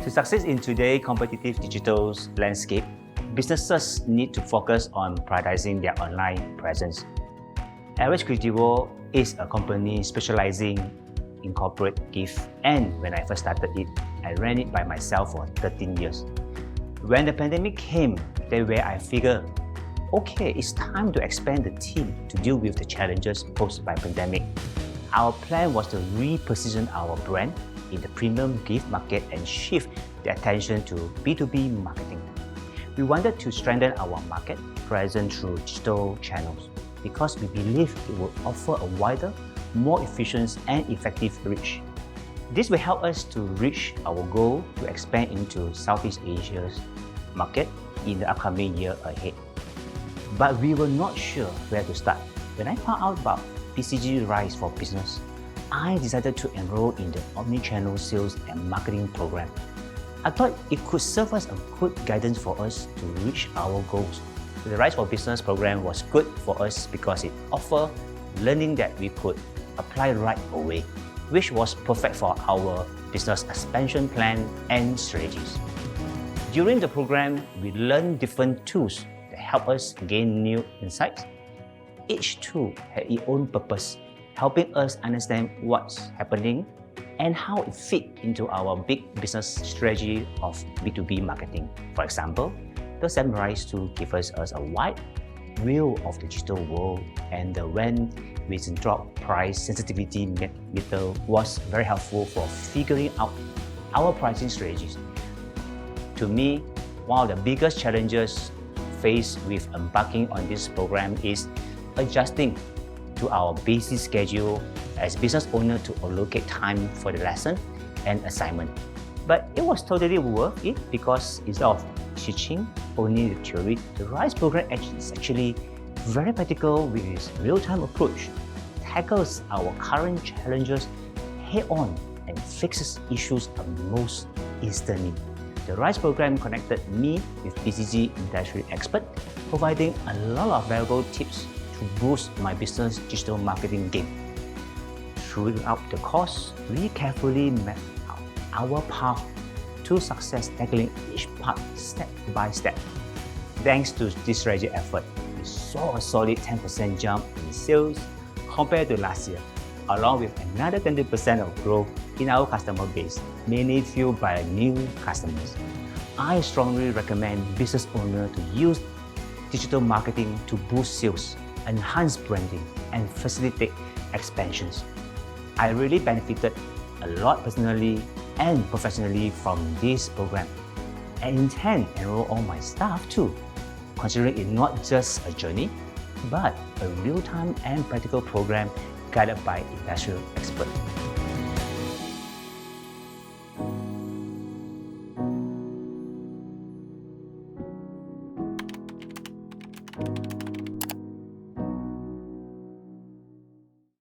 To succeed in today's competitive digital landscape, businesses need to focus on prioritizing their online presence. Average Creativo is a company specializing in corporate gift, and when I first started it, I ran it by myself for 13 years. When the pandemic came, that's where I figured, okay, it's time to expand the team to deal with the challenges posed by pandemic. Our plan was to reposition our brand in the premium gift market and shift the attention to B2B marketing. We wanted to strengthen our market presence through digital channels because we believe it will offer a wider, more efficient and effective reach. This will help us to reach our goal to expand into Southeast Asia's market in the upcoming year ahead. But we were not sure where to start. When I found out about PCG Rise for Business, I decided to enroll in the Omnichannel Sales and Marketing Program. I thought it could serve as a good guidance for us to reach our goals. The Rise for Business program was good for us because it offered learning that we could apply right away, which was perfect for our business expansion plan and strategies. During the program, we learned different tools that help us gain new insights. Each tool had its own purpose, helping us understand what's happening and how it fits into our big business strategy of B2B marketing. For example, the Rise tool gives us a wide view of the digital world, and the when we drop price sensitivity meter was very helpful for figuring out our pricing strategies. To me, one of the biggest challenges faced with embarking on this program is adjusting to our busy schedule as business owner to allocate time for the lesson and assignment. But it was totally worth it because instead of teaching only the theory, the RISE program is actually very practical with its real-time approach, tackles our current challenges head-on and fixes issues most instantly. The RISE program connected me with PCG industry expert, providing a lot of valuable tips to boost my business digital marketing game. Throughout the course, we carefully mapped out our path to success, tackling each part step by step. Thanks to this strategic effort, we saw a solid 10% jump in sales compared to last year, along with another 20% of growth in our customer base, mainly fueled by new customers. I strongly recommend business owners to use digital marketing to boost sales, enhance branding, and facilitate expansions. I really benefited a lot personally and professionally from this program, and intend to enroll all my staff too, considering it not just a journey, but a real-time and practical program guided by industrial experts.